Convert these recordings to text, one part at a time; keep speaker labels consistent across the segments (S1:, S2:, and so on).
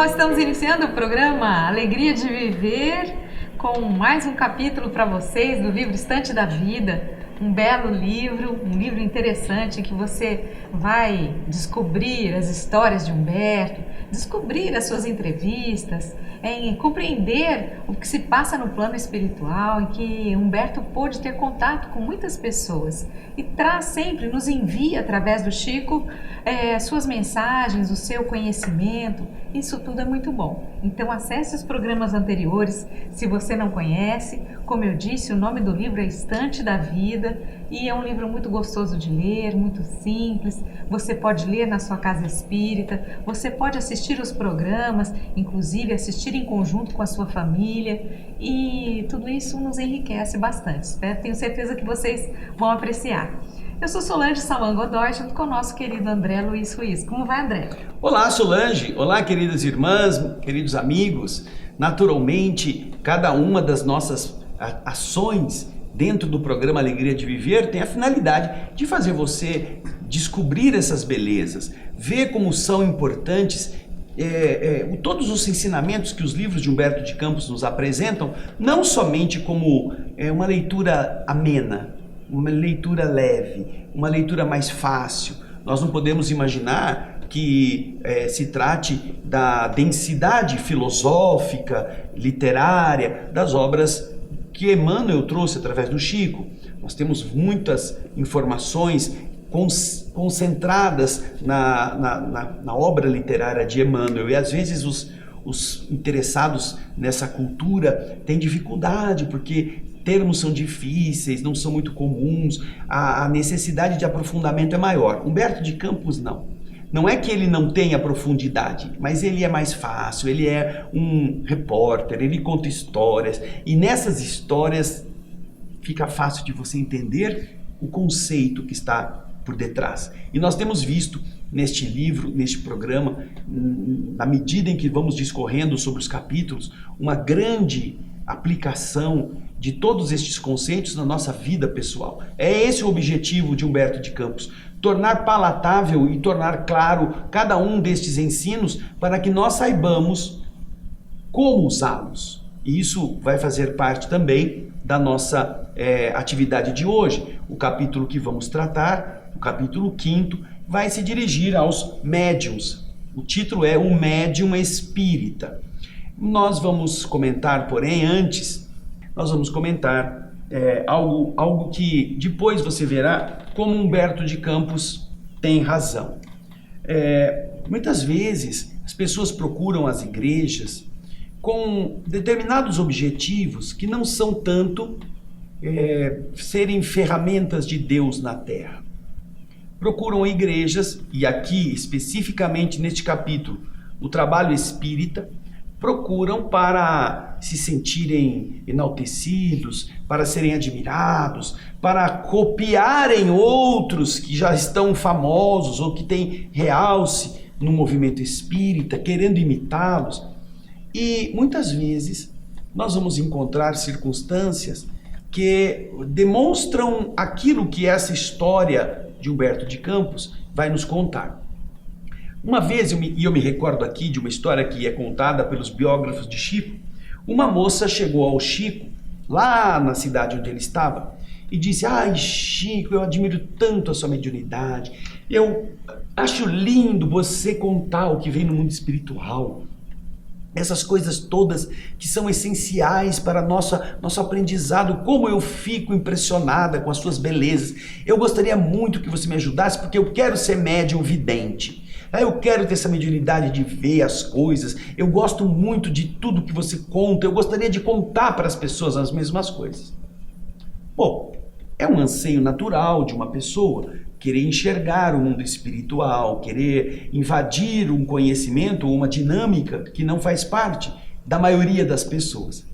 S1: Estamos iniciando o programa Alegria de Viver com mais um capítulo para vocês do livro Estante da Vida. Um belo livro, um livro interessante que você vai descobrir as histórias de Humberto, descobrir as suas entrevistas, compreender o que se passa no plano espiritual, em que Humberto pôde ter contato com muitas pessoas e traz sempre, nos envia através do Chico, suas mensagens, o seu conhecimento. Isso tudo é muito bom. Então acesse os programas anteriores se você não conhece. Como eu disse, o nome do livro é Estante da Vida e é um livro muito gostoso de ler, muito simples. Você pode ler na sua casa espírita, você pode assistir os programas, inclusive assistir em conjunto com a sua família, e tudo isso nos enriquece bastante. Tenho certeza que vocês vão apreciar. Eu sou Solange Salman Godoy, junto com o nosso querido André Luiz Ruiz. Como vai, André?
S2: Olá, Solange. Olá, queridas irmãs, queridos amigos. Naturalmente, cada uma das nossas ações dentro do programa Alegria de Viver tem a finalidade de fazer você descobrir essas belezas, ver como são importantes todos os ensinamentos que os livros de Humberto de Campos nos apresentam, não somente como uma leitura amena, uma leitura leve, uma leitura mais fácil. Nós não podemos imaginar que se trate da densidade filosófica, literária, das obras que Emmanuel trouxe através do Chico. Nós temos muitas informações concentradas na obra literária de Emmanuel, e às vezes os interessados nessa cultura têm dificuldade, porque termos são difíceis, não são muito comuns, a necessidade de aprofundamento é maior. Humberto de Campos não é que ele não tenha profundidade, mas ele é mais fácil, ele é um repórter, ele conta histórias, e nessas histórias fica fácil de você entender o conceito que está por detrás. E nós temos visto neste livro, neste programa, na medida em que vamos discorrendo sobre os capítulos, uma grande aplicação de todos estes conceitos na nossa vida pessoal. É esse o objetivo de Humberto de Campos: tornar palatável e tornar claro cada um destes ensinos para que nós saibamos como usá-los. E isso vai fazer parte também da nossa atividade de hoje. O capítulo que vamos tratar, o capítulo 5º, vai se dirigir aos médiuns. O título é O Médium Espírita. Nós vamos comentar, porém, antes, nós vamos comentar algo que depois você verá como Humberto de Campos tem razão. Muitas vezes as pessoas procuram as igrejas com determinados objetivos que não são tanto serem ferramentas de Deus na Terra. Procuram igrejas, e aqui especificamente neste capítulo, o trabalho espírita, procuram para se sentirem enaltecidos, para serem admirados, para copiarem outros que já estão famosos ou que têm realce no movimento espírita, querendo imitá-los. E muitas vezes nós vamos encontrar circunstâncias que demonstram aquilo que essa história de Humberto de Campos vai nos contar. Uma vez, eu me recordo aqui de uma história que é contada pelos biógrafos de Chico, uma moça chegou ao Chico, lá na cidade onde ele estava, e disse: "Ai, Chico, eu admiro tanto a sua mediunidade, eu acho lindo você contar o que vem no mundo espiritual, essas coisas todas que são essenciais para nosso aprendizado, como eu fico impressionada com as suas belezas. Eu gostaria muito que você me ajudasse, porque eu quero ser médium vidente. Eu quero ter essa mediunidade de ver as coisas, eu gosto muito de tudo que você conta, eu gostaria de contar para as pessoas as mesmas coisas." Bom, é um anseio natural de uma pessoa querer enxergar o mundo espiritual, querer invadir um conhecimento ou uma dinâmica que não faz parte da maioria das pessoas.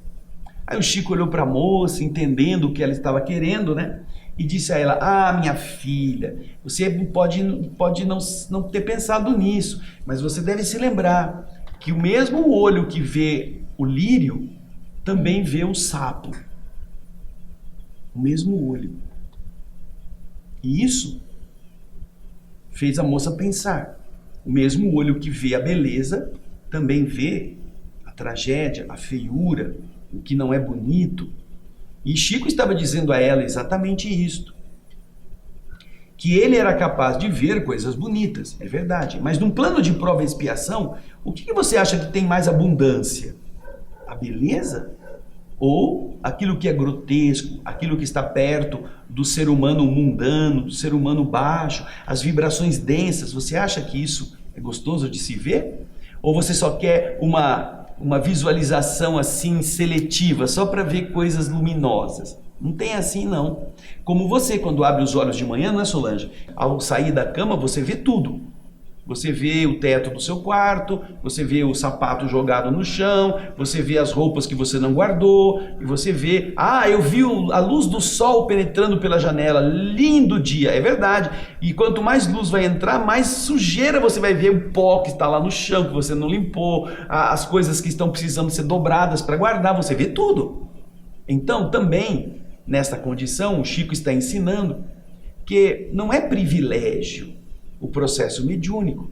S2: Aí o Chico olhou para a moça, entendendo o que ela estava querendo, né? E disse a ela: "Ah, minha filha, você pode não ter pensado nisso, mas você deve se lembrar que o mesmo olho que vê o lírio também vê o sapo. O mesmo olho." E isso fez a moça pensar. O mesmo olho que vê a beleza também vê a tragédia, a feiura, o que não é bonito. E Chico estava dizendo a ela exatamente isto. Que ele era capaz de ver coisas bonitas, é verdade. Mas num plano de prova e expiação, o que você acha que tem mais abundância? A beleza? Ou aquilo que é grotesco, aquilo que está perto do ser humano mundano, do ser humano baixo, as vibrações densas? Você acha que isso é gostoso de se ver? Ou você só quer uma visualização assim seletiva, só para ver coisas luminosas? Não tem assim não. Como você, quando abre os olhos de manhã, não é, Solange? Ao sair da cama, você vê tudo. Você vê o teto do seu quarto, você vê o sapato jogado no chão, você vê as roupas que você não guardou, e você vê, eu vi a luz do sol penetrando pela janela, lindo dia, é verdade. E quanto mais luz vai entrar, mais sujeira você vai ver, o pó que está lá no chão, que você não limpou, as coisas que estão precisando ser dobradas para guardar, você vê tudo. Então, também, nesta condição, o Chico está ensinando que não é privilégio o processo mediúnico,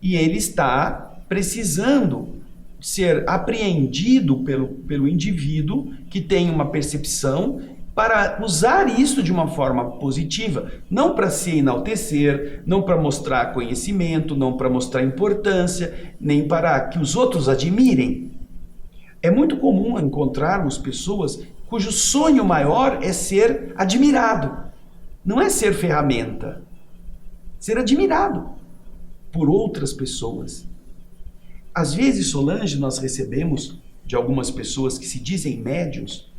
S2: e ele está precisando ser apreendido pelo indivíduo que tem uma percepção para usar isso de uma forma positiva, não para se enaltecer, não para mostrar conhecimento, não para mostrar importância, nem para que os outros admirem. É muito comum encontrarmos pessoas cujo sonho maior é ser admirado, não é ser ferramenta. Ser admirado por outras pessoas. Às vezes, Solange, nós recebemos de algumas pessoas que se dizem médiuns,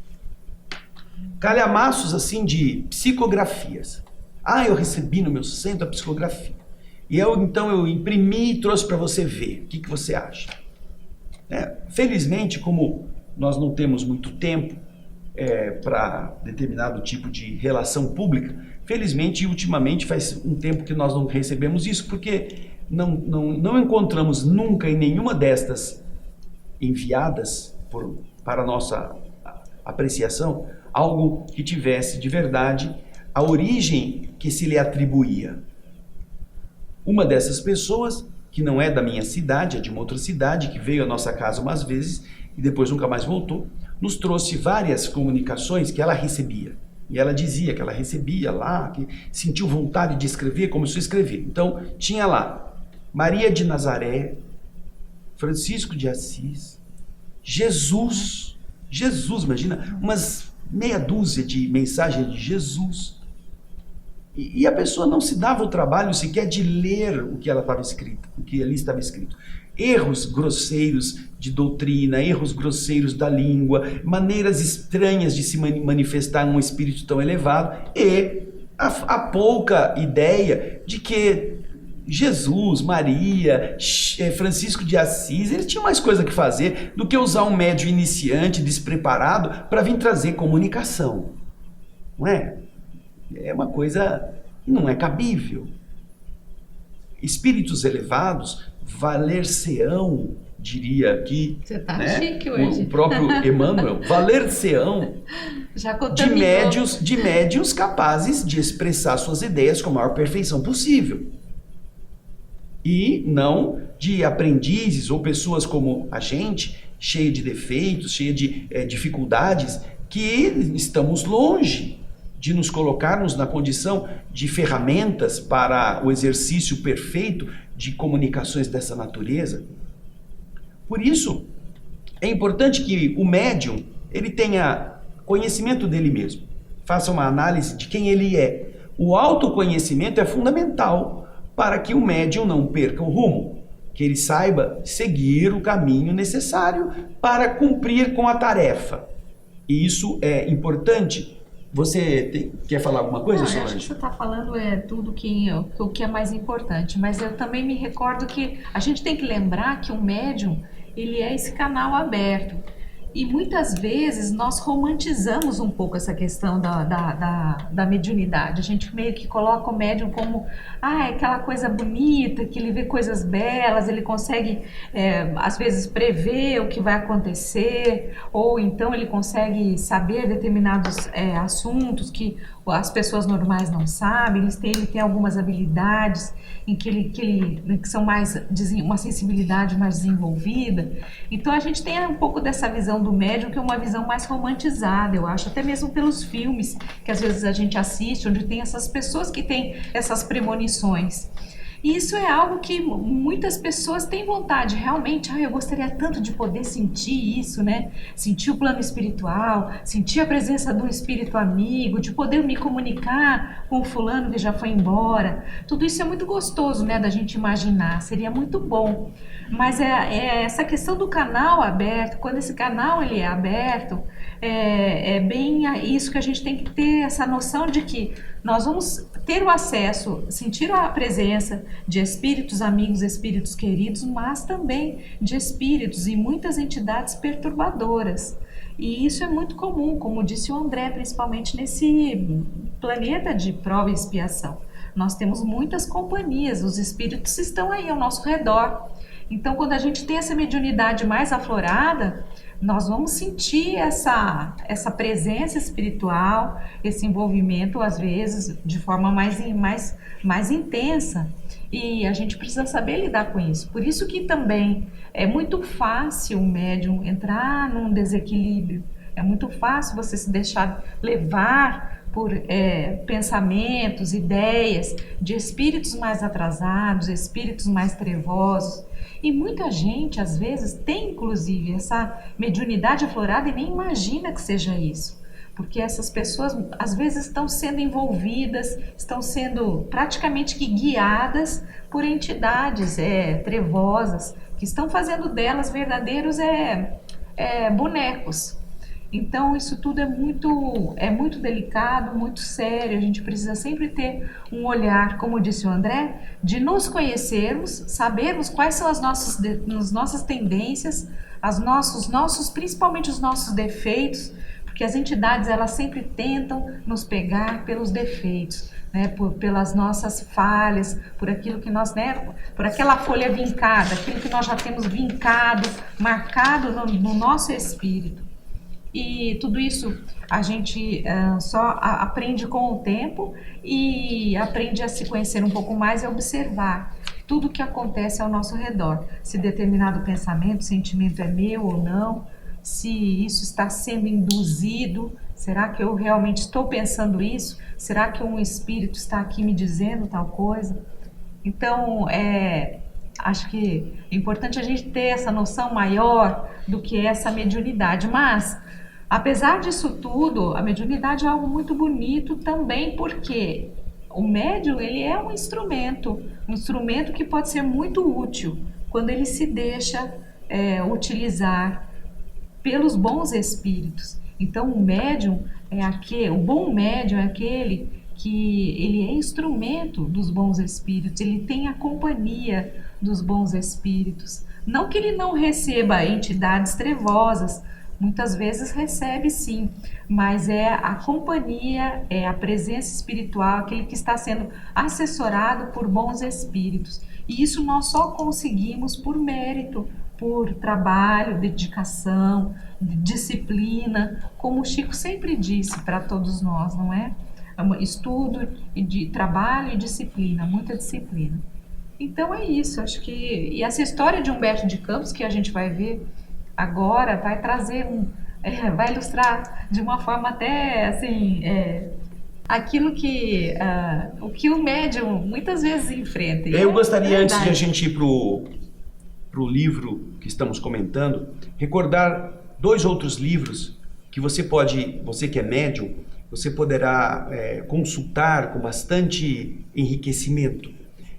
S2: calhamaços assim de psicografias. Eu recebi no meu centro a psicografia. E então eu imprimi e trouxe para você ver. O que você acha? Felizmente, como nós não temos muito tempo para determinado tipo de relação pública, felizmente, ultimamente, faz um tempo que nós não recebemos isso, porque não encontramos nunca em nenhuma destas enviadas para a nossa apreciação, algo que tivesse de verdade a origem que se lhe atribuía. Uma dessas pessoas, que não é da minha cidade, é de uma outra cidade, que veio à nossa casa umas vezes e depois nunca mais voltou, nos trouxe várias comunicações que ela recebia. E ela dizia que ela recebia lá, que sentiu vontade de escrever, começou a escrever. Então, tinha lá Maria de Nazaré, Francisco de Assis, Jesus, imagina, umas meia dúzia de mensagens de Jesus. E a pessoa não se dava o trabalho sequer de ler o que ela estava escrito, o que ali estava escrito. Erros grosseiros de doutrina, erros grosseiros da língua, maneiras estranhas de se manifestar num espírito tão elevado, e a pouca ideia de que Jesus, Maria, Francisco de Assis, eles tinham mais coisa que fazer do que usar um médium iniciante, despreparado, para vir trazer comunicação. Não é? É uma coisa que não é cabível. Espíritos elevados valer-se-ão, diria aqui,
S1: você tá chique hoje.
S2: O próprio Emmanuel, valer-se-ão de médiuns capazes de expressar suas ideias com a maior perfeição possível. E não de aprendizes ou pessoas como a gente, cheia de defeitos, cheia de dificuldades, que estamos longe de nos colocarmos na condição de ferramentas para o exercício perfeito de comunicações dessa natureza. Por isso, é importante que o médium ele tenha conhecimento dele mesmo, faça uma análise de quem ele é. O autoconhecimento é fundamental para que o médium não perca o rumo, que ele saiba seguir o caminho necessário para cumprir com a tarefa. E isso é importante. Você quer falar alguma coisa, Solange?
S1: Acho que você está falando tudo o que é mais importante, mas eu também me recordo que a gente tem que lembrar que o médium, ele é esse canal aberto. E muitas vezes nós romantizamos um pouco essa questão da mediunidade. A gente meio que coloca o médium como aquela coisa bonita, que ele vê coisas belas, ele consegue, às vezes, prever o que vai acontecer, ou então ele consegue saber determinados assuntos que as pessoas normais não sabem. Ele tem algumas habilidades em que são mais, uma sensibilidade mais desenvolvida. Então a gente tem um pouco dessa visão do médium, que é uma visão mais romantizada, eu acho, até mesmo pelos filmes que às vezes a gente assiste, onde tem essas pessoas que têm essas premonições. E isso é algo que muitas pessoas têm vontade, realmente, eu gostaria tanto de poder sentir isso, né? Sentir o plano espiritual, sentir a presença de um espírito amigo, de poder me comunicar com o fulano que já foi embora. Tudo isso é muito gostoso, né, da gente imaginar, seria muito bom. Mas essa questão do canal aberto, quando esse canal ele é aberto, é bem isso que a gente tem que ter, essa noção de que nós vamos ter o acesso, sentir a presença de espíritos amigos, espíritos queridos, mas também de espíritos e muitas entidades perturbadoras. E isso é muito comum, como disse o André, principalmente nesse planeta de prova e expiação. Nós temos muitas companhias, os espíritos estão aí ao nosso redor. Então, quando a gente tem essa mediunidade mais aflorada, nós vamos sentir essa presença espiritual, esse envolvimento, às vezes, de forma mais intensa. E a gente precisa saber lidar com isso. Por isso que também é muito fácil o médium entrar num desequilíbrio. É muito fácil você se deixar levar por pensamentos, ideias de espíritos mais atrasados, espíritos mais trevosos. E muita gente, às vezes, tem inclusive essa mediunidade aflorada e nem imagina que seja isso. Porque essas pessoas, às vezes, estão sendo envolvidas, estão sendo praticamente que guiadas por entidades trevosas, que estão fazendo delas verdadeiros bonecos. Então, isso tudo é muito delicado, muito sério. A gente precisa sempre ter um olhar, como disse o André, de nos conhecermos, sabermos quais são as nossas tendências, principalmente os nossos defeitos, porque as entidades elas sempre tentam nos pegar pelos defeitos, né? Pelas nossas falhas, por aquilo que nós, por aquela folha vincada, aquilo que nós já temos vincado, marcado no nosso espírito. E tudo isso a gente só aprende com o tempo e aprende a se conhecer um pouco mais e a observar tudo o que acontece ao nosso redor. Se determinado pensamento, sentimento é meu ou não, se isso está sendo induzido, será que eu realmente estou pensando isso? Será que um espírito está aqui me dizendo tal coisa? Então, acho que é importante a gente ter essa noção maior do que é essa mediunidade, mas apesar disso tudo, a mediunidade é algo muito bonito também, porque o médium ele é um instrumento que pode ser muito útil quando ele se deixa utilizar pelos bons espíritos. Então o médium o bom médium é aquele que ele é instrumento dos bons espíritos, ele tem a companhia dos bons espíritos. Não que ele não receba entidades trevosas, muitas vezes recebe sim, mas é a companhia, é a presença espiritual, aquele que está sendo assessorado por bons espíritos. E isso nós só conseguimos por mérito, por trabalho, dedicação, disciplina, como o Chico sempre disse para todos nós, não é? Estudo, de trabalho e disciplina, muita disciplina. Então é isso, acho que... E essa história de Humberto de Campos, que a gente vai ver agora, vai trazer vai ilustrar de uma forma até assim aquilo que o que o médium muitas vezes enfrenta.
S2: Eu gostaria, antes de a gente ir pro livro que estamos comentando, recordar 2 outros livros que você que é médium, você poderá consultar com bastante enriquecimento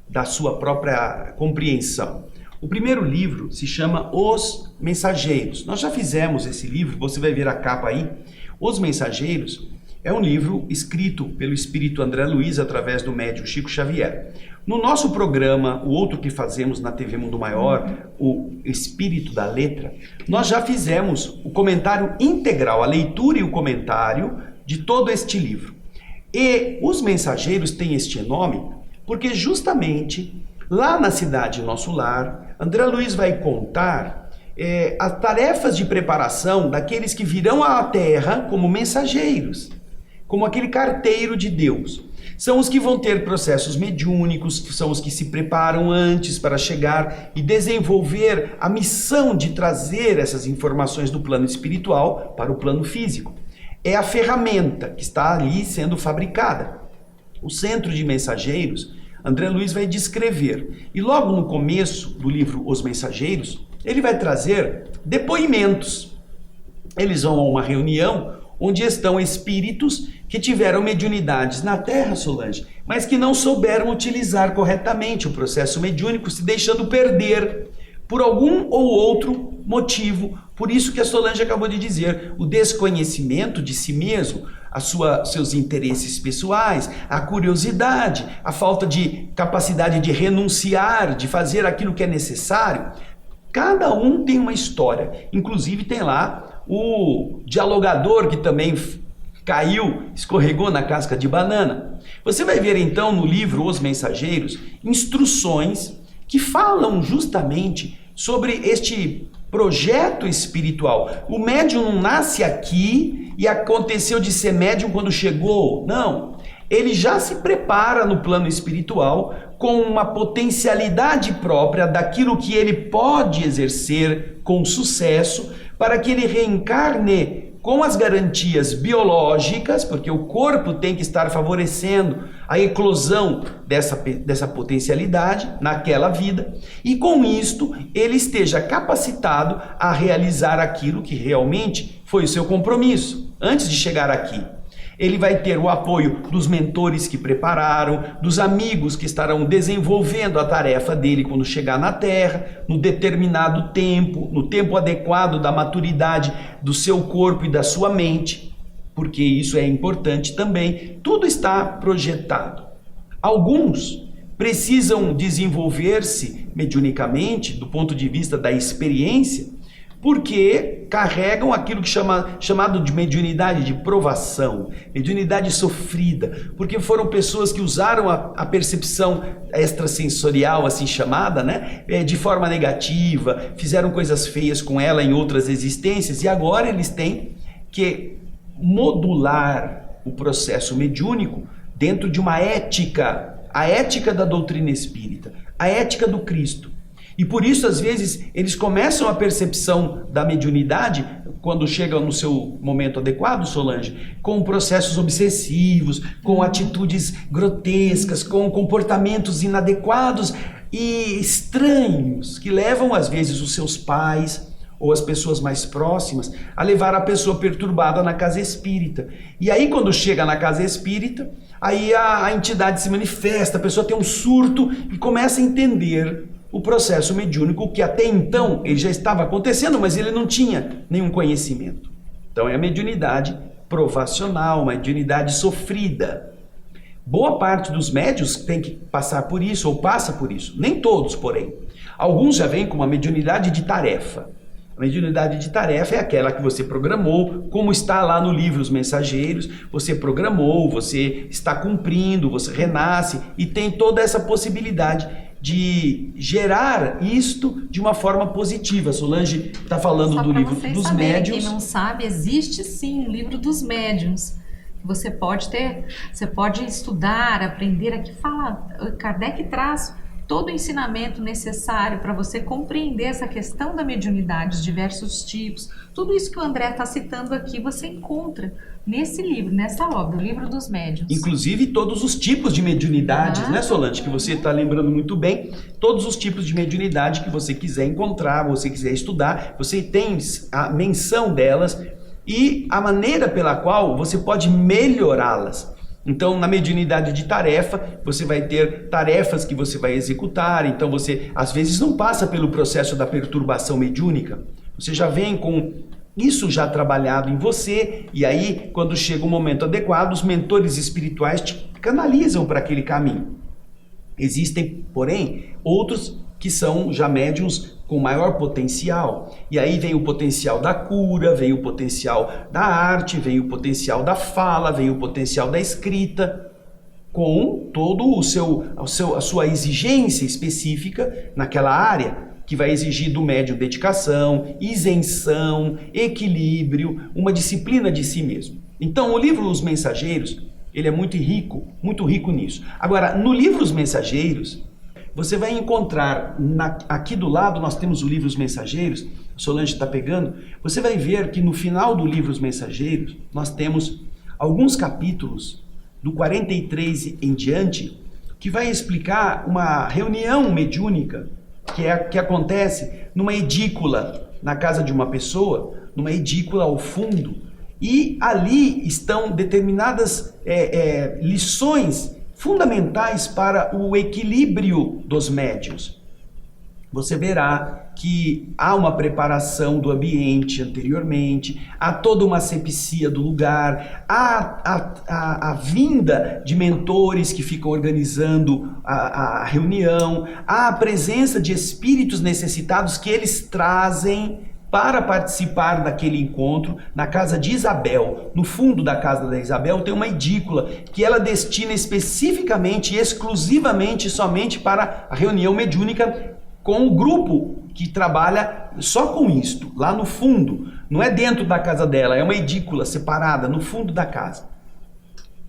S2: da sua própria compreensão. O primeiro livro se chama Os Mensageiros. Nós já fizemos esse livro, você vai ver a capa aí. Os Mensageiros é um livro escrito pelo espírito André Luiz através do médium Chico Xavier. No nosso programa, o outro que fazemos na TV Mundo Maior, o Espírito da Letra, nós já fizemos o comentário integral, a leitura e o comentário de todo este livro. E os mensageiros têm este nome porque justamente lá na cidade Nosso Lar, André Luiz vai contar as tarefas de preparação daqueles que virão à Terra como mensageiros, como aquele carteiro de Deus. São os que vão ter processos mediúnicos, são os que se preparam antes para chegar e desenvolver a missão de trazer essas informações do plano espiritual para o plano físico. É a ferramenta que está ali sendo fabricada. O centro de mensageiros, André Luiz vai descrever. E logo no começo do livro Os Mensageiros, ele vai trazer depoimentos. Eles vão a uma reunião onde estão espíritos que tiveram mediunidades na Terra, Solange, mas que não souberam utilizar corretamente o processo mediúnico, se deixando perder por algum ou outro motivo. Por isso que a Solange acabou de dizer, o desconhecimento de si mesmo, seus interesses pessoais, a curiosidade, a falta de capacidade de renunciar, de fazer aquilo que é necessário. Cada um tem uma história, inclusive tem lá o dialogador que também caiu, escorregou na casca de banana. Você vai ver então no livro Os Mensageiros instruções que falam justamente sobre este projeto espiritual. O médium não nasce aqui e aconteceu de ser médium quando chegou, não. Ele já se prepara no plano espiritual com uma potencialidade própria daquilo que ele pode exercer com sucesso para que ele reencarne com as garantias biológicas, porque o corpo tem que estar favorecendo a eclosão dessa potencialidade naquela vida, e com isto ele esteja capacitado a realizar aquilo que realmente foi o seu compromisso antes de chegar aqui. Ele vai ter o apoio dos mentores que prepararam, dos amigos que estarão desenvolvendo a tarefa dele quando chegar na Terra, no determinado tempo, no tempo adequado da maturidade do seu corpo e da sua mente, porque isso é importante também. Tudo está projetado. Alguns precisam desenvolver-se mediunicamente, do ponto de vista da experiência, porque carregam aquilo que chamado de mediunidade de provação, mediunidade sofrida, porque foram pessoas que usaram a percepção extrasensorial, assim chamada, né, de forma negativa, fizeram coisas feias com ela em outras existências, e agora eles têm que modular o processo mediúnico dentro de uma ética, a ética da doutrina espírita, a ética do Cristo. E por isso, às vezes, eles começam a percepção da mediunidade, quando chegam no seu momento adequado, Solange, com processos obsessivos, com atitudes grotescas, com comportamentos inadequados e estranhos, que levam, às vezes, os seus pais ou as pessoas mais próximas a levar a pessoa perturbada na casa espírita. E aí, quando chega na casa espírita, aí a entidade se manifesta, a pessoa tem um surto e começa a entender o processo mediúnico que até então ele já estava acontecendo, mas ele não tinha nenhum conhecimento. Então é a mediunidade provacional, uma mediunidade sofrida. Boa parte dos médiuns tem que passar por isso, ou passa por isso. Nem todos, porém. Alguns já vêm com uma mediunidade de tarefa. A mediunidade de tarefa é aquela que você programou, como está lá no livro Os Mensageiros, você programou, você está cumprindo, você renasce e tem toda essa possibilidade de gerar isto de uma forma positiva. Solange está falando do livro dos médiuns.
S1: Quem não sabe, existe sim um livro dos médiuns. Você pode ter, você pode estudar, aprender. Aqui fala, Kardec traz todo o ensinamento necessário para você compreender essa questão da mediunidade, os diversos tipos. Tudo isso que o André está citando aqui, você encontra nesse livro, nessa obra, o Livro dos Médiuns.
S2: Inclusive todos os tipos de mediunidades, né, Solange? Que você está lembrando muito bem. Todos os tipos de mediunidade que você quiser encontrar, você quiser estudar, você tem a menção delas e a maneira pela qual você pode melhorá-las. Então, na mediunidade de tarefa, você vai ter tarefas que você vai executar. Então, você às vezes não passa pelo processo da perturbação mediúnica. Você já vem com isso já trabalhado em você, e aí, quando chega o momento adequado, os mentores espirituais te canalizam para aquele caminho. Existem, porém, outros que são já médiums com maior potencial. E aí vem o potencial da cura, vem o potencial da arte, vem o potencial da fala, vem o potencial da escrita, com todo a sua exigência específica naquela área, que vai exigir do médium dedicação, isenção, equilíbrio, uma disciplina de si mesmo. Então, o livro Os Mensageiros, ele é muito rico nisso. Agora, no livro Os Mensageiros, você vai encontrar, aqui do lado nós temos o livro Os Mensageiros, a Solange está pegando, você vai ver que no final do livro Os Mensageiros, nós temos alguns capítulos, do 43 em diante, que vai explicar uma reunião mediúnica, que acontece numa edícula, na casa de uma pessoa, numa edícula ao fundo, e ali estão determinadas lições fundamentais para o equilíbrio dos médiuns. Você verá que há uma preparação do ambiente anteriormente, há toda uma asepsia do lugar, há a vinda de mentores que ficam organizando a reunião, há a presença de espíritos necessitados que eles trazem para participar daquele encontro na casa de Isabel. No fundo da casa da Isabel tem uma edícula que ela destina especificamente e exclusivamente somente para a reunião mediúnica com o grupo que trabalha só com isto, lá no fundo. Não é dentro da casa dela, é uma edícula separada no fundo da casa.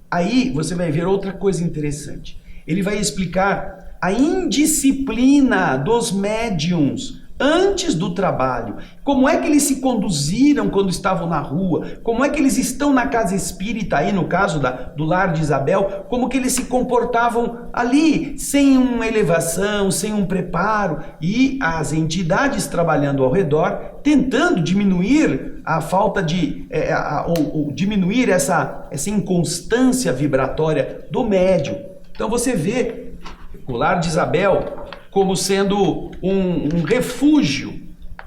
S2: Aí você vai ver outra coisa interessante. Ele vai explicar a indisciplina dos médiuns antes do trabalho. Como é que eles se conduziram quando estavam na rua? Como é que eles estão na casa espírita, aí no caso do lar de Isabel, como que eles se comportavam ali, sem uma elevação, sem um preparo, e as entidades trabalhando ao redor, tentando diminuir a falta de, ou diminuir essa inconstância vibratória do médium. Então você vê o lar de Isabel como sendo um refúgio,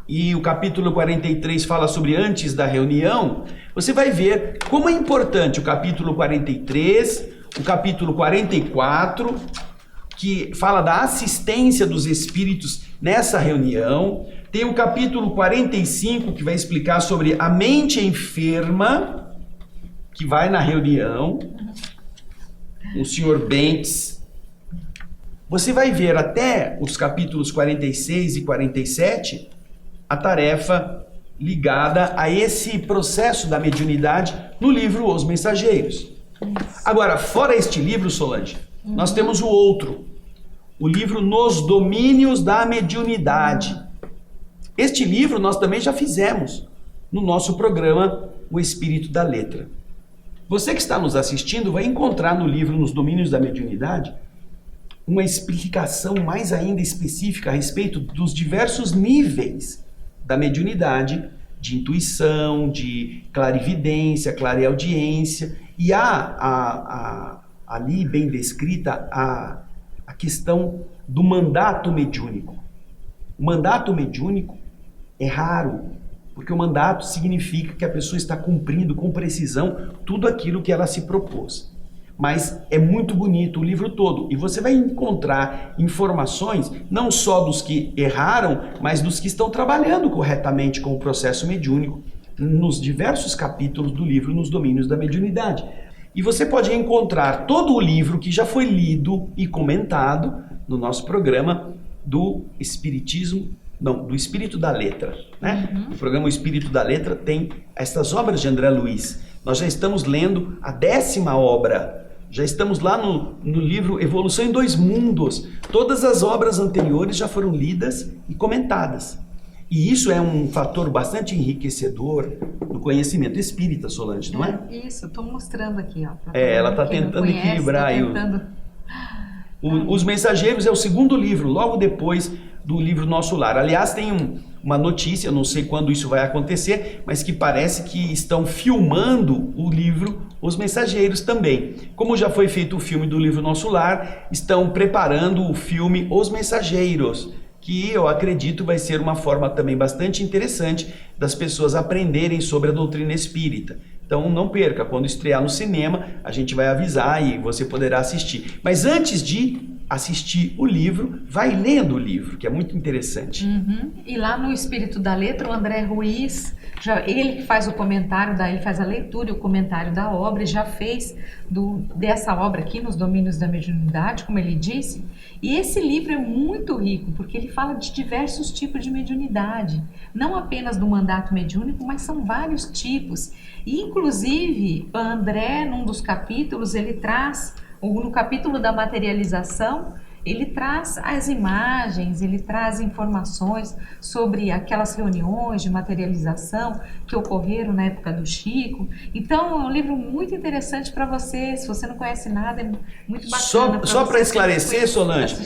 S2: e o capítulo 43 fala sobre antes da reunião. Você vai ver como é importante o capítulo 43, o capítulo 44, que fala da assistência dos espíritos nessa reunião. Tem o capítulo 45, que vai explicar sobre a mente enferma, que vai na reunião, o Sr. Bentes. Você vai ver até os capítulos 46 e 47 a tarefa ligada a esse processo da mediunidade no livro Os Mensageiros. Agora, fora este livro, Solange, nós temos o outro, o livro Nos Domínios da Mediunidade. Este livro nós também já fizemos no nosso programa O Espírito da Letra. Você que está nos assistindo vai encontrar no livro Nos Domínios da Mediunidade uma explicação mais ainda específica a respeito dos diversos níveis da mediunidade, de intuição, de clarividência, clareaudiência, e há ali bem descrita a questão do mandato mediúnico. O mandato mediúnico é raro, porque o mandato significa que a pessoa está cumprindo com precisão tudo aquilo que ela se propôs. Mas é muito bonito o livro todo, e você vai encontrar informações não só dos que erraram, mas dos que estão trabalhando corretamente com o processo mediúnico nos diversos capítulos do livro Nos Domínios da Mediunidade. E você pode encontrar todo o livro que já foi lido e comentado no nosso programa do Espiritismo, não, do Espírito da Letra, né? O programa O Espírito da Letra tem estas obras de André Luiz. Nós já estamos lendo a 10ª obra. Já estamos lá no livro Evolução em Dois Mundos. Todas as obras anteriores já foram lidas e comentadas. E isso é um fator bastante enriquecedor do conhecimento espírita, Solange, não é?
S1: Isso, estou mostrando aqui. Ó,
S2: ela está tentando equilibrar aí. Os Mensageiros é o segundo livro, logo depois do livro Nosso Lar. Aliás, tem uma notícia, não sei quando isso vai acontecer, mas que parece que estão filmando o livro Os Mensageiros também. Como já foi feito o filme do livro Nosso Lar, estão preparando o filme Os Mensageiros, que eu acredito vai ser uma forma também bastante interessante das pessoas aprenderem sobre a doutrina espírita. Então não perca, quando estrear no cinema, a gente vai avisar e você poderá assistir. Mas antes de assistir o livro, vai lendo o livro, que é muito interessante.
S1: E lá no Espírito da Letra, o André Ruiz, ele que faz o comentário, ele faz a leitura e o comentário da obra, e já fez dessa obra aqui, Nos Domínios da Mediunidade, como ele disse. E esse livro é muito rico, porque ele fala de diversos tipos de mediunidade, não apenas do mandato mediúnico, mas são vários tipos. E, inclusive, o André, num dos capítulos, ele traz, no capítulo da materialização, ele traz as imagens, ele traz informações sobre aquelas reuniões de materialização que ocorreram na época do Chico. Então, é um livro muito interessante para você. Se você não conhece nada, é muito bacana.
S2: Só para esclarecer, Solange,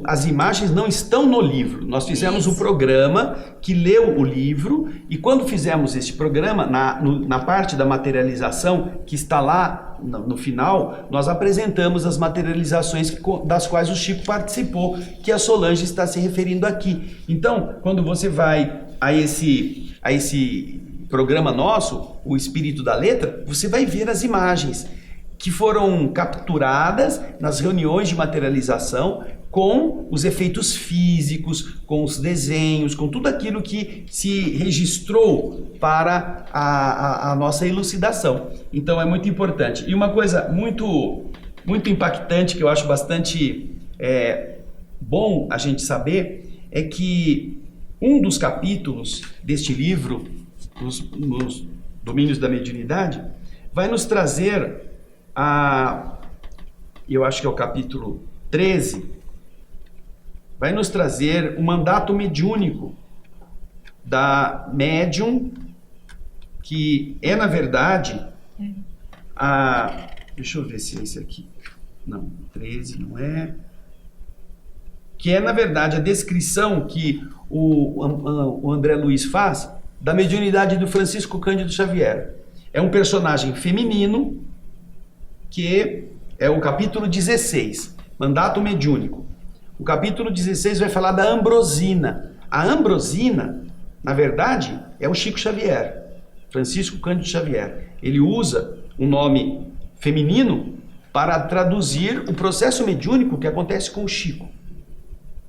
S2: as imagens não estão no livro. Nós fizemos um programa que leu o livro, e quando fizemos este programa, na parte da materialização, que está lá no final, nós apresentamos as materializações das quais o Chico participou, que a Solange está se referindo aqui. Então, quando você vai a esse programa nosso, o Espírito da Letra, você vai ver as imagens que foram capturadas nas reuniões de materialização, com os efeitos físicos, com os desenhos, com tudo aquilo que se registrou para a nossa elucidação. Então é muito importante. E uma coisa muito, muito impactante, que eu acho bastante bom a gente saber, é que um dos capítulos deste livro, nos Domínios da Mediunidade, vai nos trazer eu acho que é o capítulo 13, vai nos trazer o mandato mediúnico da médium, que é, na verdade, deixa eu ver se é esse aqui. Não, 13 não é. Que é, na verdade, a descrição que o André Luiz faz da mediunidade do Francisco Cândido Xavier. É um personagem feminino, que é o capítulo 16, mandato mediúnico. O capítulo 16 vai falar da Ambrosina. A Ambrosina, na verdade, é o Chico Xavier, Francisco Cândido Xavier. Ele usa um nome feminino para traduzir o processo mediúnico que acontece com o Chico.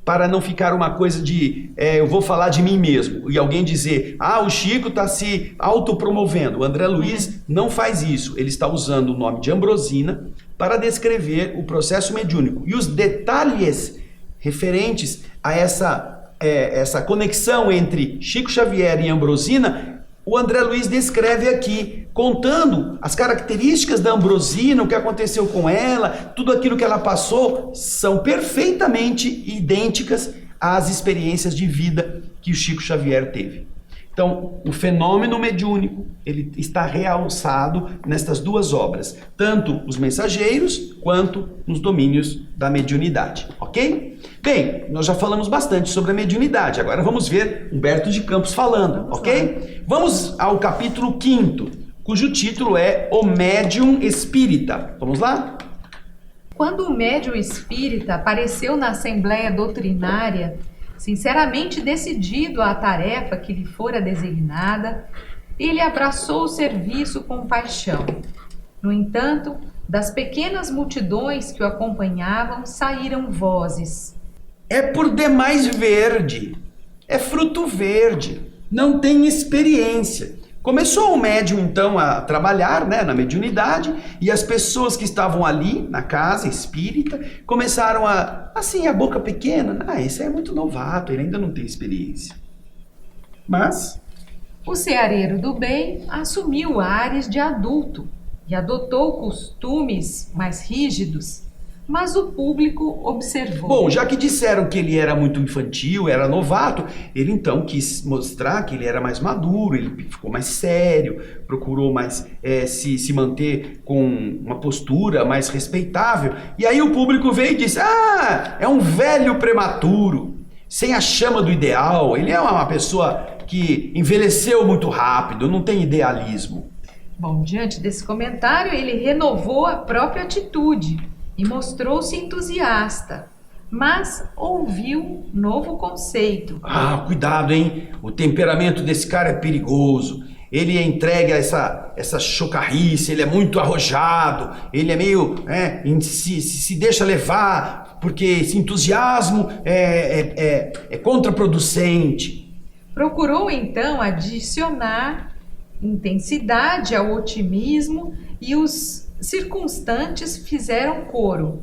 S2: Para não ficar uma coisa de, eu vou falar de mim mesmo, e alguém dizer, o Chico está se autopromovendo. O André Luiz não faz isso. Ele está usando o nome de Ambrosina para descrever o processo mediúnico. E os detalhes referentes a essa conexão entre Chico Xavier e Ambrosina, o André Luiz descreve aqui, contando as características da Ambrosina, o que aconteceu com ela, tudo aquilo que ela passou, são perfeitamente idênticas às experiências de vida que o Chico Xavier teve. Então, o fenômeno mediúnico, ele está realçado nestas duas obras, tanto os Mensageiros quanto nos Domínios da Mediunidade, ok? Bem, nós já falamos bastante sobre a mediunidade, agora vamos ver Humberto de Campos falando, ok? Vamos ao capítulo 5º, cujo título é O Médium Espírita. Vamos lá?
S1: Quando o médium espírita apareceu na Assembleia Doutrinária, sinceramente decidido à tarefa que lhe fora designada, ele abraçou o serviço com paixão. No entanto, das pequenas multidões que o acompanhavam, saíram vozes.
S2: É por demais verde, é fruto verde, não tem experiência. Começou o médium, então, a trabalhar, na mediunidade, e as pessoas que estavam ali, na casa espírita, começaram a boca pequena. Esse é muito novato, ele ainda não tem experiência. Mas
S1: o ceareiro do bem assumiu ares de adulto e adotou costumes mais rígidos, mas o público observou.
S2: Bom, já que disseram que ele era muito infantil, era novato, ele então quis mostrar que ele era mais maduro, ele ficou mais sério, procurou mais se manter com uma postura mais respeitável. E aí o público veio e disse, é um velho prematuro, sem a chama do ideal, ele é uma pessoa que envelheceu muito rápido, não tem idealismo.
S1: Bom, diante desse comentário, ele renovou a própria atitude e mostrou-se entusiasta, mas ouviu novo conceito.
S2: Cuidado, hein? O temperamento desse cara é perigoso. Ele é entregue a essa chocarrice, ele é muito arrojado, ele é meio, se deixa levar, porque esse entusiasmo é contraproducente.
S1: Procurou então adicionar intensidade ao otimismo e os circunstantes fizeram coro.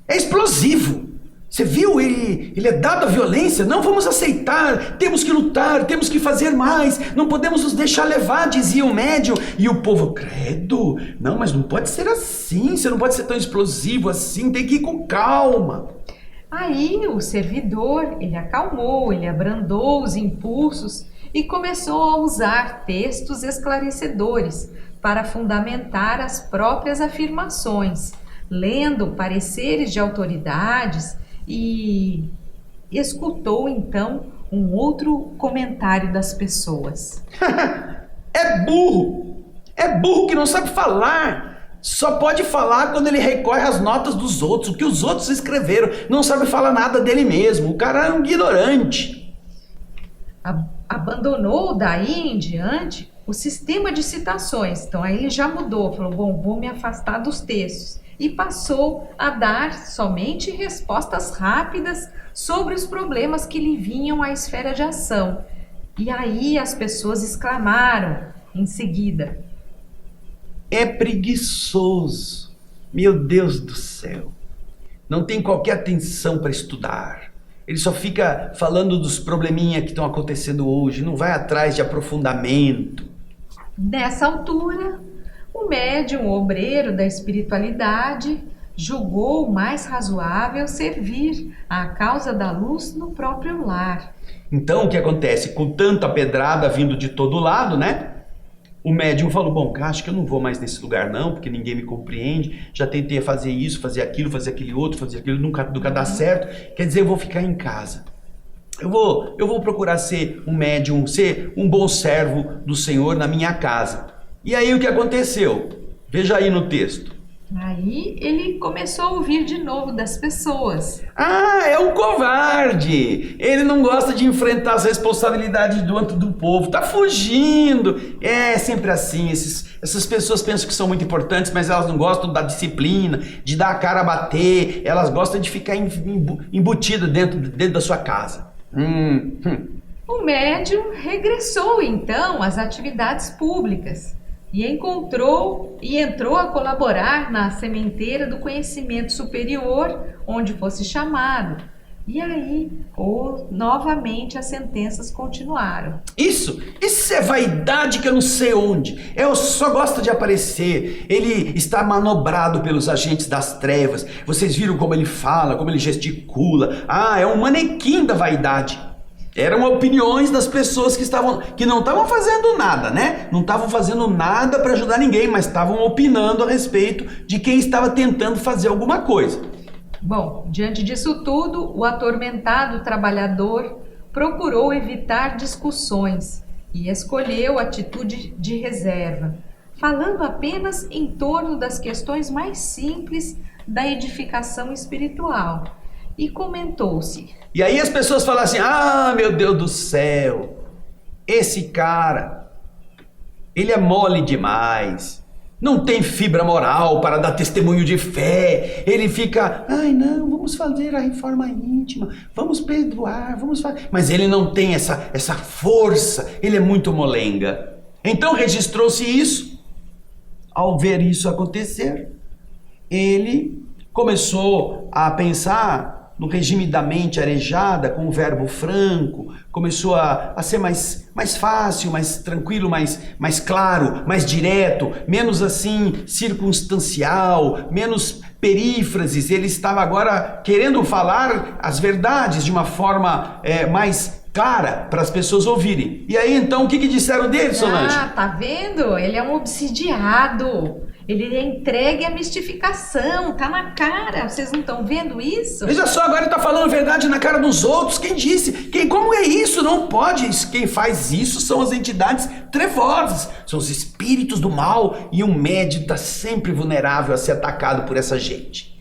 S2: É explosivo. Você viu? Ele é dado à violência. Não vamos aceitar. Temos que lutar, temos que fazer mais. Não podemos nos deixar levar, dizia o médium. E o povo, credo. Não, mas não pode ser assim. Você não pode ser tão explosivo assim. Tem que ir com calma.
S1: Aí o servidor, ele acalmou, ele abrandou os impulsos e começou a usar textos esclarecedores para fundamentar as próprias afirmações, lendo pareceres de autoridades e escutou então um outro comentário das pessoas.
S2: É burro! É burro que não sabe falar! Só pode falar quando ele recorre às notas dos outros, o que os outros escreveram. Não sabe falar nada dele mesmo. O cara é um ignorante.
S1: Abandonou daí em diante o sistema de citações. Então aí ele já mudou, falou, bom, vou me afastar dos textos. E passou a dar somente respostas rápidas sobre os problemas que lhe vinham à esfera de ação. E aí as pessoas exclamaram em seguida:
S2: é preguiçoso, meu Deus do céu, não tem qualquer atenção para estudar, ele só fica falando dos probleminhas que estão acontecendo hoje, não vai atrás de aprofundamento.
S1: Nessa altura, o médium obreiro da espiritualidade julgou mais razoável servir à causa da luz no próprio lar.
S2: Então o que acontece? Com tanta pedrada vindo de todo lado, né? O médium falou, bom, acho que eu não vou mais nesse lugar não, porque ninguém me compreende, já tentei fazer isso, fazer aquilo, fazer aquele outro, fazer aquilo, nunca dá certo, quer dizer, eu vou ficar em casa. Eu vou procurar ser um médium, ser um bom servo do Senhor na minha casa. E aí o que aconteceu? Veja aí no texto.
S1: Aí ele começou a ouvir de novo das pessoas.
S2: Ah, é um covarde! Ele não gosta de enfrentar as responsabilidades do povo, tá fugindo! É sempre assim, essas pessoas pensam que são muito importantes, mas elas não gostam da disciplina, de dar a cara a bater, elas gostam de ficar embutidas dentro da sua casa.
S1: O médium regressou então às atividades públicas. E entrou a colaborar na sementeira do conhecimento superior, onde fosse chamado. E aí, novamente as sentenças continuaram.
S2: Isso é vaidade que eu não sei onde. Eu só gosto de aparecer. Ele está manobrado pelos agentes das trevas. Vocês viram como ele fala, como ele gesticula. Ah, é um manequim da vaidade. Eram opiniões das pessoas que não estavam fazendo nada, né? Não estavam fazendo nada para ajudar ninguém, mas estavam opinando a respeito de quem estava tentando fazer alguma coisa.
S1: Bom, diante disso tudo, o atormentado trabalhador procurou evitar discussões e escolheu atitude de reserva, falando apenas em torno das questões mais simples da edificação espiritual. E comentou-se.
S2: E aí as pessoas falam assim, ah, meu Deus do céu, esse cara, ele é mole demais, não tem fibra moral para dar testemunho de fé, ele fica, ai não, vamos fazer a reforma íntima, vamos perdoar, vamos fazer. Mas ele não tem essa força, ele é muito molenga. Então registrou-se isso. Ao ver isso acontecer, ele começou a pensar no regime da mente arejada, com o verbo franco, começou a ser mais fácil, mais tranquilo, mais claro, mais direto, menos assim circunstancial, menos perífrases. Ele estava agora querendo falar as verdades de uma forma mais clara para as pessoas ouvirem. E aí então o que disseram dele, Solange?
S1: Ah, tá vendo? Ele é um obsidiado. Ele é entregue à mistificação, tá na cara. Vocês não estão vendo isso?
S2: Veja só, agora ele tá falando a verdade na cara dos outros. Quem disse? Como é isso? Não pode. Quem faz isso são as entidades trevosas. São os espíritos do mal. E um médium está sempre vulnerável a ser atacado por essa gente.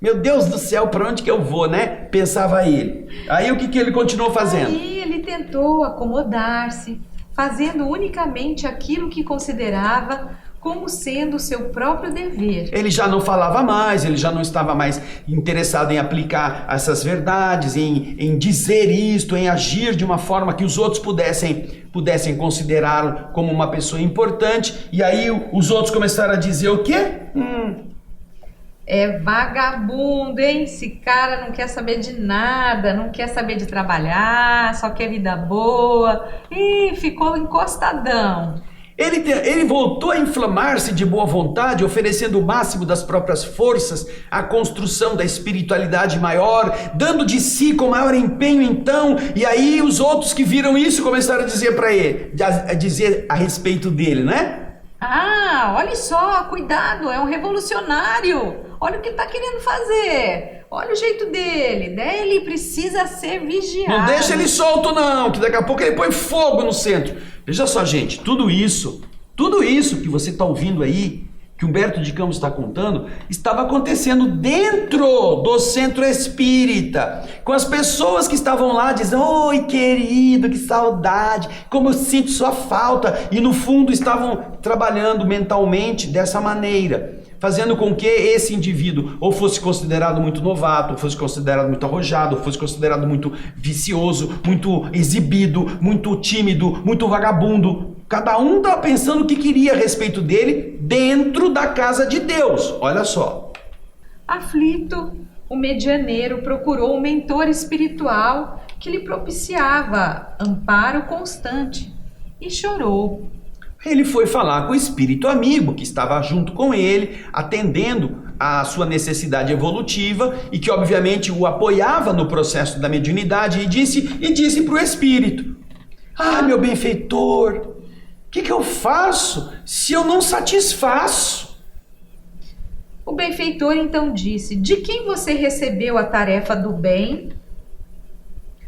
S2: Meu Deus do céu, para onde que eu vou, né? Pensava ele. Aí o que ele continuou fazendo?
S1: Aí ele tentou acomodar-se, fazendo unicamente aquilo que considerava como sendo seu próprio dever.
S2: Ele já não falava mais, ele já não estava mais interessado em aplicar essas verdades, em dizer isto, em agir de uma forma que os outros pudessem considerá-lo como uma pessoa importante. E aí os outros começaram a dizer o quê?
S1: É vagabundo, hein? Esse cara não quer saber de nada, não quer saber de trabalhar, só quer vida boa. E ficou encostadão.
S2: Ele voltou a inflamar-se de boa vontade, oferecendo o máximo das próprias forças à construção da espiritualidade maior, dando de si com maior empenho então, e aí os outros que viram isso começaram a dizer para ele, a dizer a respeito dele, né?
S1: Ah, olha só, cuidado, é um revolucionário. Olha o que ele está querendo fazer. Olha o jeito dele. Ele precisa ser vigiado.
S2: Não deixa ele solto não, que daqui a pouco ele põe fogo no centro. Veja só, gente, tudo isso que você está ouvindo aí, que Humberto de Campos está contando, estava acontecendo dentro do centro espírita, com as pessoas que estavam lá dizendo: oi querido, que saudade, como eu sinto sua falta, e no fundo estavam trabalhando mentalmente dessa maneira, fazendo com que esse indivíduo ou fosse considerado muito novato, ou fosse considerado muito arrojado, ou fosse considerado muito vicioso, muito exibido, muito tímido, muito vagabundo. Cada um estava pensando o que queria a respeito dele dentro da casa de Deus. Olha só.
S1: Aflito, o medianeiro procurou um mentor espiritual que lhe propiciava amparo constante e chorou.
S2: Ele foi falar com o espírito amigo que estava junto com ele, atendendo à sua necessidade evolutiva e que obviamente o apoiava no processo da mediunidade, e disse para o espírito: ah, meu benfeitor, o que eu faço se eu não satisfaço?
S1: O benfeitor então disse: de quem você recebeu a tarefa do bem?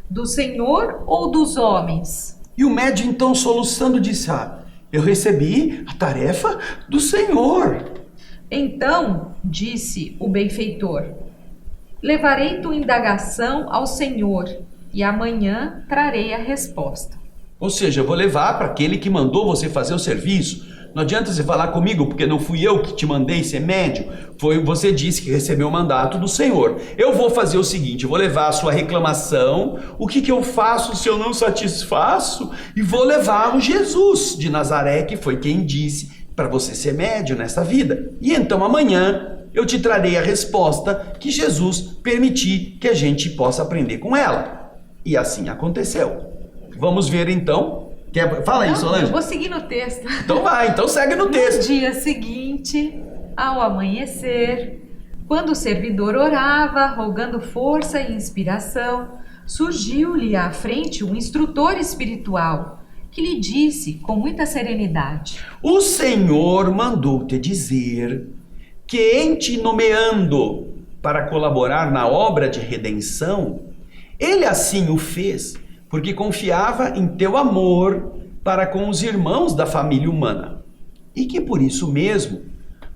S1: Do Senhor ou dos homens?
S2: E o médium então, soluçando, disse: eu recebi a tarefa do Senhor.
S1: Então, disse o benfeitor, levarei tua indagação ao Senhor e amanhã trarei a resposta.
S2: Ou seja, eu vou levar para aquele que mandou você fazer o serviço. Não adianta você falar comigo, porque não fui eu que te mandei ser médium. Você disse que recebeu o mandato do Senhor. Eu vou fazer o seguinte, eu vou levar a sua reclamação, o que eu faço se eu não satisfaço, e vou levar o Jesus de Nazaré, que foi quem disse para você ser médium nessa vida. E então amanhã eu te trarei a resposta que Jesus permitir que a gente possa aprender com ela. E assim aconteceu. Vamos ver então. Fala aí, Solange.
S1: Eu vou seguir no texto.
S2: Então vai, então segue no texto.
S1: No dia seguinte, ao amanhecer, quando o servidor orava, rogando força e inspiração, surgiu-lhe à frente um instrutor espiritual, que lhe disse com muita serenidade:
S2: o Senhor mandou te dizer que, em te nomeando para colaborar na obra de redenção, Ele assim o fez porque confiava em teu amor para com os irmãos da família humana, e que por isso mesmo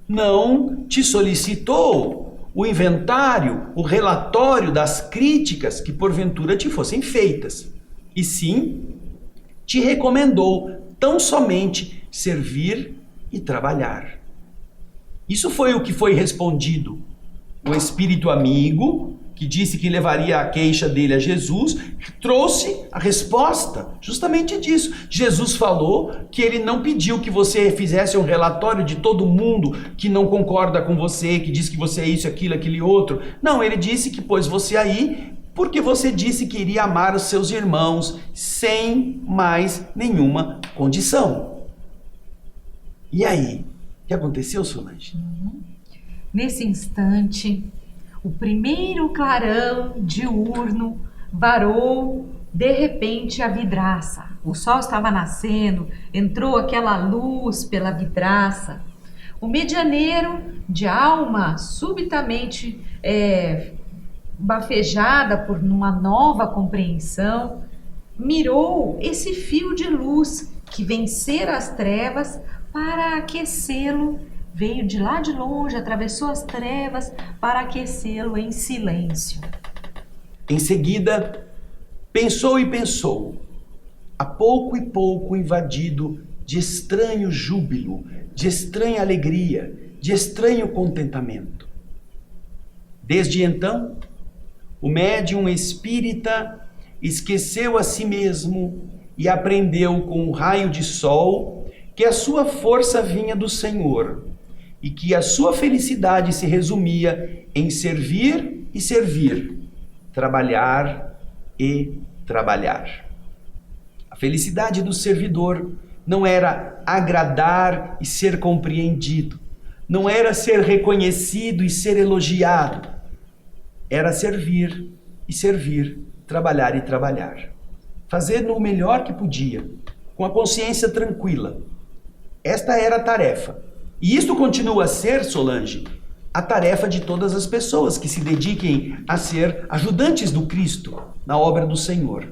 S2: não te solicitou o inventário, o relatório das críticas que porventura te fossem feitas, e sim te recomendou tão somente servir e trabalhar. Isso foi o que foi respondido. O espírito amigo, que disse que levaria a queixa dele a Jesus, trouxe a resposta justamente disso. Jesus falou que ele não pediu que você fizesse um relatório de todo mundo que não concorda com você, que diz que você é isso, aquilo, aquele outro. Não, ele disse que pôs você aí porque você disse que iria amar os seus irmãos sem mais nenhuma condição. E aí? O que aconteceu, Solange?
S1: Nesse instante, o primeiro clarão diurno varou de repente a vidraça. O sol estava nascendo, entrou aquela luz pela vidraça. O medianeiro, de alma subitamente bafejada por uma nova compreensão, mirou esse fio de luz que vencera as trevas para aquecê-lo. Veio de lá de longe, atravessou as trevas para aquecê-lo em silêncio.
S2: Em seguida, pensou e pensou. a pouco e pouco invadido de estranho júbilo, de estranha alegria, de estranho contentamento. Desde então, o médium espírita esqueceu a si mesmo e aprendeu com um raio de sol que a sua força vinha do Senhor e que a sua felicidade se resumia em servir e servir, trabalhar e trabalhar. A felicidade do servidor não era agradar e ser compreendido, não era ser reconhecido e ser elogiado, era servir e servir, trabalhar e trabalhar. Fazer o melhor que podia, com a consciência tranquila. Esta era a tarefa. E isto continua a ser, Solange, a tarefa de todas as pessoas que se dediquem a ser ajudantes do Cristo na obra do Senhor.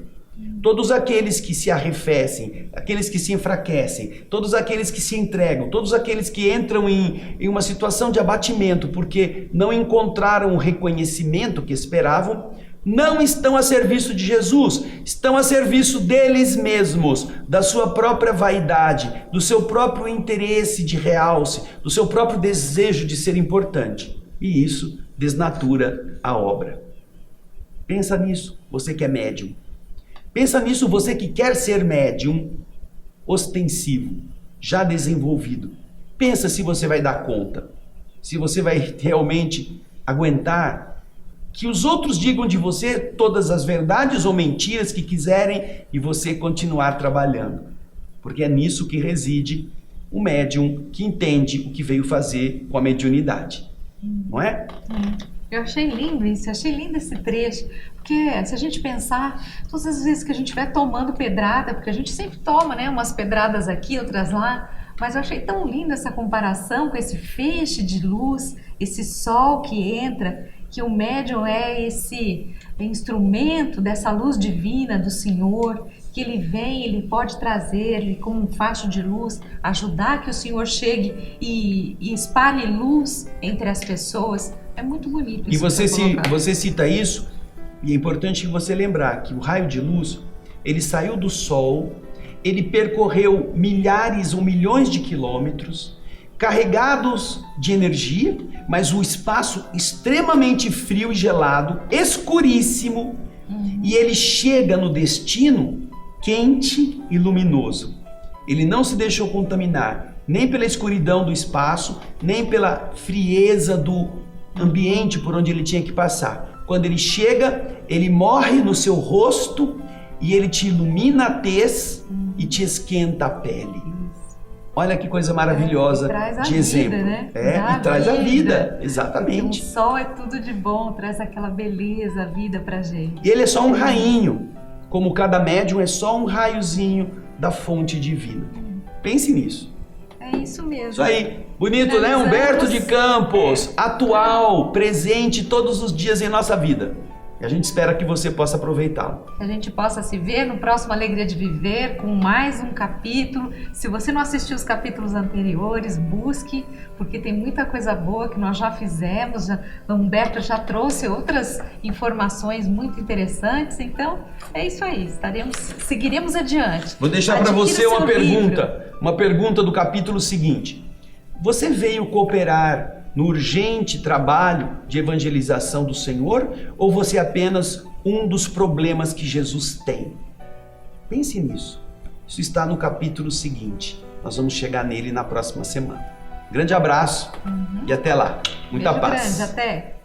S2: Todos aqueles que se arrefecem, aqueles que se enfraquecem, todos aqueles que se entregam, todos aqueles que entram em uma situação de abatimento porque não encontraram o reconhecimento que esperavam, não estão a serviço de Jesus, estão a serviço deles mesmos, da sua própria vaidade, do seu próprio interesse de realce, do seu próprio desejo de ser importante. E isso desnatura a obra. Pensa nisso, você que é médium. Pensa nisso, você que quer ser médium, ostensivo, já desenvolvido. Pensa se você vai dar conta, se você vai realmente aguentar que os outros digam de você todas as verdades ou mentiras que quiserem e você continuar trabalhando. Porque é nisso que reside o médium que entende o que veio fazer com a mediunidade. Não é?
S1: Eu achei lindo isso, achei lindo esse trecho, porque se a gente pensar, todas as vezes que a gente vai tomando pedrada, porque a gente sempre toma, né, umas pedradas aqui, outras lá, mas eu achei tão linda essa comparação com esse feixe de luz, esse sol que entra, que o médium é esse instrumento dessa luz divina do Senhor, que ele vem, ele pode trazer, ele como um facho de luz, ajudar que o Senhor chegue e espalhe luz entre as pessoas. É muito bonito isso.
S2: E você cita isso, e é importante você lembrar que o raio de luz, ele saiu do Sol, ele percorreu milhares ou milhões de quilômetros, carregados de energia, mas o espaço extremamente frio e gelado, escuríssimo, e ele chega no destino quente e luminoso. Ele não se deixou contaminar, nem pela escuridão do espaço, nem pela frieza do ambiente por onde ele tinha que passar. Quando ele chega, ele morre no seu rosto e ele te ilumina a tez e te esquenta a pele. Olha que coisa maravilhosa de exemplo.
S1: Né?
S2: E traz a vida, exatamente.
S1: O sol é tudo de bom, traz aquela beleza, a vida pra gente.
S2: E ele é só um rainho, como cada médium é só um raiozinho da fonte divina. Pense nisso.
S1: É isso mesmo.
S2: Isso aí. Bonito, né? Humberto de Campos, atual, presente todos os dias em nossa vida. E a gente espera que você possa aproveitá-lo.
S1: Que a gente possa se ver no próximo Alegria de Viver com mais um capítulo. Se você não assistiu os capítulos anteriores, busque, porque tem muita coisa boa que nós já fizemos. O Humberto já trouxe outras informações muito interessantes. Então, é isso aí. Seguiremos adiante.
S2: Vou deixar para você uma pergunta do capítulo seguinte. Você veio cooperar no urgente trabalho de evangelização do Senhor, ou você é apenas um dos problemas que Jesus tem? Pense nisso. Isso está no capítulo seguinte. Nós vamos chegar nele na próxima semana. Grande abraço e até lá. Muita paz.
S1: Grande, até.